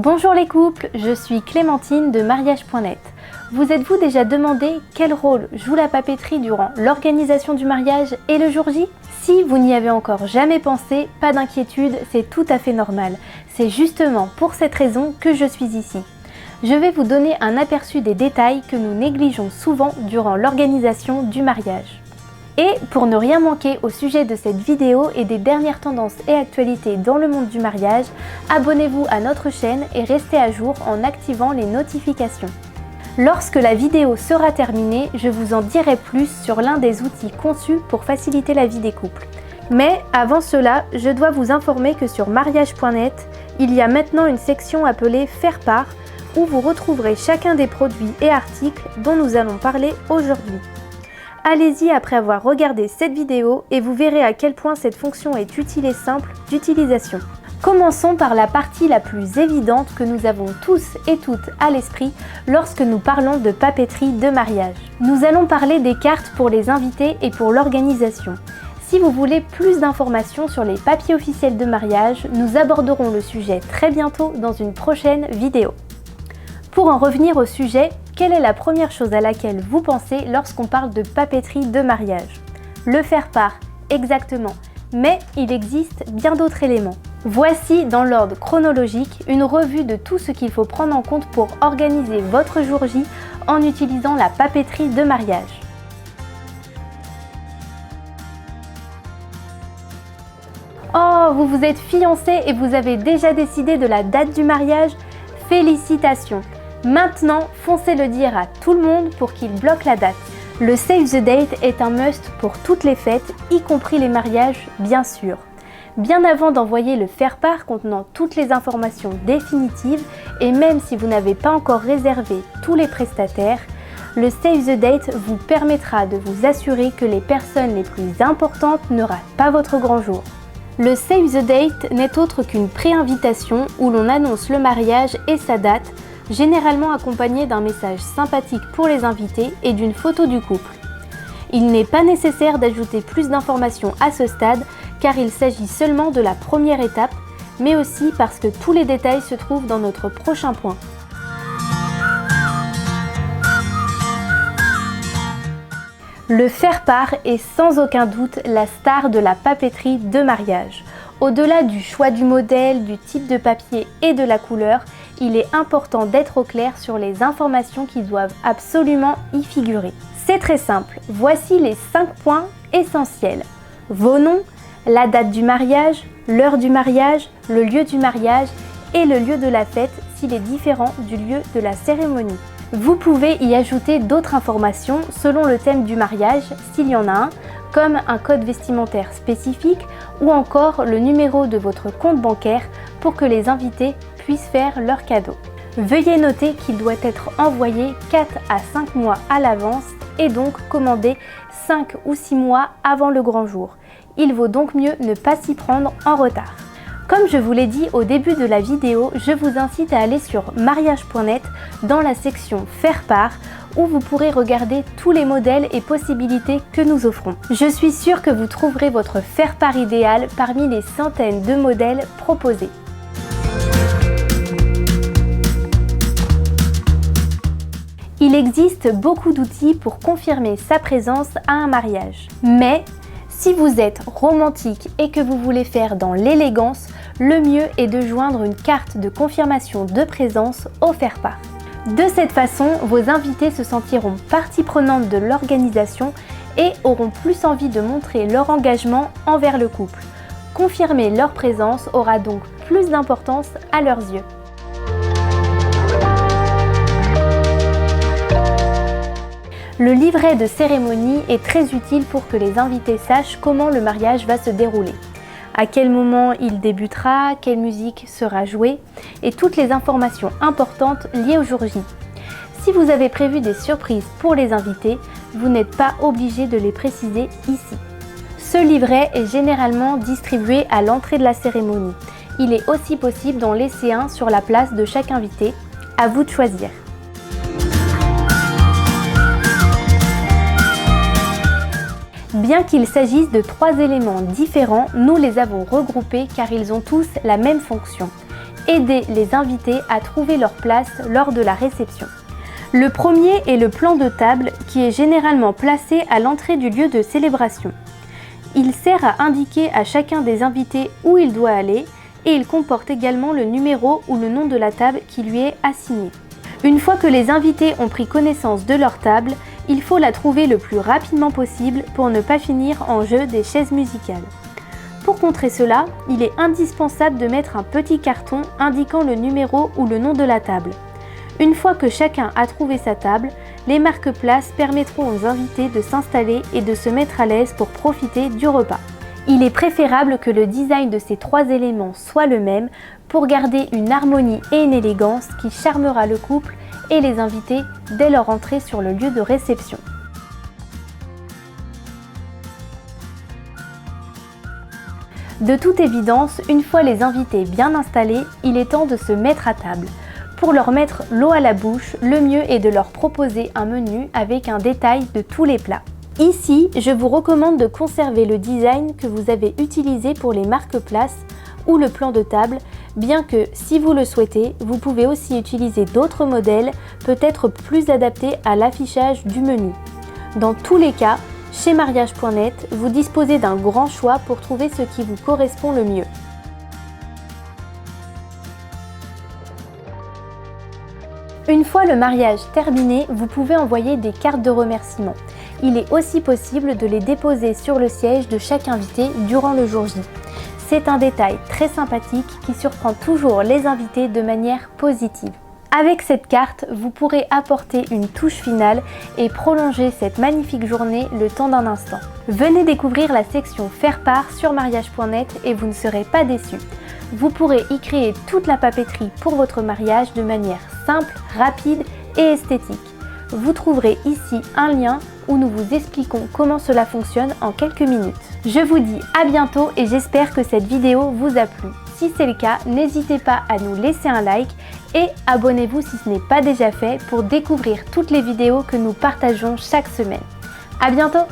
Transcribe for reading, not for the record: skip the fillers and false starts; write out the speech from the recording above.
Bonjour les couples, je suis Clémentine de mariage.net. Vous êtes-vous déjà demandé quel rôle joue la papeterie durant l'organisation du mariage et le jour J? Si vous n'y avez encore jamais pensé, pas d'inquiétude, c'est tout à fait normal. C'est justement pour cette raison que je suis ici. Je vais vous donner un aperçu des détails que nous négligeons souvent durant l'organisation du mariage. Et pour ne rien manquer au sujet de cette vidéo et des dernières tendances et actualités dans le monde du mariage, abonnez-vous à notre chaîne et restez à jour en activant les notifications. Lorsque la vidéo sera terminée, je vous en dirai plus sur l'un des outils conçus pour faciliter la vie des couples. Mais avant cela, je dois vous informer que sur mariage.net, il y a maintenant une section appelée Faire part, où vous retrouverez chacun des produits et articles dont nous allons parler aujourd'hui. Allez-y après avoir regardé cette vidéo et vous verrez à quel point cette fonction est utile et simple d'utilisation. Commençons par la partie la plus évidente que nous avons tous et toutes à l'esprit lorsque nous parlons de papeterie de mariage. Nous allons parler des cartes pour les invités et pour l'organisation. Si vous voulez plus d'informations sur les papiers officiels de mariage, nous aborderons le sujet très bientôt dans une prochaine vidéo. Pour en revenir au sujet, quelle est la première chose à laquelle vous pensez lorsqu'on parle de papeterie de mariage? Le faire-part, exactement, mais il existe bien d'autres éléments. Voici dans l'ordre chronologique une revue de tout ce qu'il faut prendre en compte pour organiser votre jour J en utilisant la papeterie de mariage. Oh, vous vous êtes fiancé et vous avez déjà décidé de la date du mariage? Félicitations! Maintenant, foncez le dire à tout le monde pour qu'il bloque la date. Le Save the Date est un must pour toutes les fêtes, y compris les mariages, bien sûr. Bien avant d'envoyer le faire-part contenant toutes les informations définitives, et même si vous n'avez pas encore réservé tous les prestataires, le Save the Date vous permettra de vous assurer que les personnes les plus importantes ne ratent pas votre grand jour. Le Save the Date n'est autre qu'une pré-invitation où l'on annonce le mariage et sa date, généralement accompagné d'un message sympathique pour les invités et d'une photo du couple. Il n'est pas nécessaire d'ajouter plus d'informations à ce stade car il s'agit seulement de la première étape, mais aussi parce que tous les détails se trouvent dans notre prochain point. Le faire-part est sans aucun doute la star de la papeterie de mariage. Au-delà du choix du modèle, du type de papier et de la couleur, il est important d'être au clair sur les informations qui doivent absolument y figurer. C'est très simple, voici les 5 points essentiels. Vos noms, la date du mariage, l'heure du mariage, le lieu du mariage et le lieu de la fête s'il est différent du lieu de la cérémonie. Vous pouvez y ajouter d'autres informations selon le thème du mariage, s'il y en a un, comme un code vestimentaire spécifique ou encore le numéro de votre compte bancaire pour que les invités puissent faire leur cadeau. Veuillez noter qu'il doit être envoyé 4 à 5 mois à l'avance et donc commandé 5 ou 6 mois avant le grand jour. Il vaut donc mieux ne pas s'y prendre en retard. Comme je vous l'ai dit au début de la vidéo, je vous incite à aller sur mariage.net dans la section Faire part où vous pourrez regarder tous les modèles et possibilités que nous offrons. Je suis sûre que vous trouverez votre faire-part idéal parmi les centaines de modèles proposés. Il existe beaucoup d'outils pour confirmer sa présence à un mariage. Mais si vous êtes romantique et que vous voulez faire dans l'élégance, le mieux est de joindre une carte de confirmation de présence au faire-part. De cette façon, vos invités se sentiront partie prenante de l'organisation et auront plus envie de montrer leur engagement envers le couple. Confirmer leur présence aura donc plus d'importance à leurs yeux. Le livret de cérémonie est très utile pour que les invités sachent comment le mariage va se dérouler, à quel moment il débutera, quelle musique sera jouée et toutes les informations importantes liées au jour J. Si vous avez prévu des surprises pour les invités, vous n'êtes pas obligé de les préciser ici. Ce livret est généralement distribué à l'entrée de la cérémonie. Il est aussi possible d'en laisser un sur la place de chaque invité. À vous de choisir. Bien qu'il s'agisse de 3 éléments différents, nous les avons regroupés car ils ont tous la même fonction. aider les invités à trouver leur place lors de la réception. Le premier est le plan de table qui est généralement placé à l'entrée du lieu de célébration. Il sert à indiquer à chacun des invités où il doit aller et il comporte également le numéro ou le nom de la table qui lui est assigné. Une fois que les invités ont pris connaissance de leur table, il faut la trouver le plus rapidement possible pour ne pas finir en jeu des chaises musicales. Pour contrer cela, il est indispensable de mettre un petit carton indiquant le numéro ou le nom de la table. Une fois que chacun a trouvé sa table, les marque-places permettront aux invités de s'installer et de se mettre à l'aise pour profiter du repas. Il est préférable que le design de ces 3 éléments soit le même pour garder une harmonie et une élégance qui charmera le couple et les invités dès leur entrée sur le lieu de réception. De toute évidence, une fois les invités bien installés, il est temps de se mettre à table. Pour leur mettre l'eau à la bouche, le mieux est de leur proposer un menu avec un détail de tous les plats. Ici, je vous recommande de conserver le design que vous avez utilisé pour les marque-places ou le plan de table, bien que, si vous le souhaitez, vous pouvez aussi utiliser d'autres modèles, peut-être plus adaptés à l'affichage du menu. Dans tous les cas, chez mariage.net, vous disposez d'un grand choix pour trouver ce qui vous correspond le mieux. Une fois le mariage terminé, vous pouvez envoyer des cartes de remerciement. Il est aussi possible de les déposer sur le siège de chaque invité durant le jour J. C'est un détail très sympathique qui surprend toujours les invités de manière positive. Avec cette carte, vous pourrez apporter une touche finale et prolonger cette magnifique journée le temps d'un instant. Venez découvrir la section Faire part sur mariage.net et vous ne serez pas déçus. Vous pourrez y créer toute la papeterie pour votre mariage de manière simple, rapide et esthétique. Vous trouverez ici un lien où nous vous expliquons comment cela fonctionne en quelques minutes. Je vous dis à bientôt et j'espère que cette vidéo vous a plu. Si c'est le cas, n'hésitez pas à nous laisser un like et abonnez-vous si ce n'est pas déjà fait pour découvrir toutes les vidéos que nous partageons chaque semaine. À bientôt!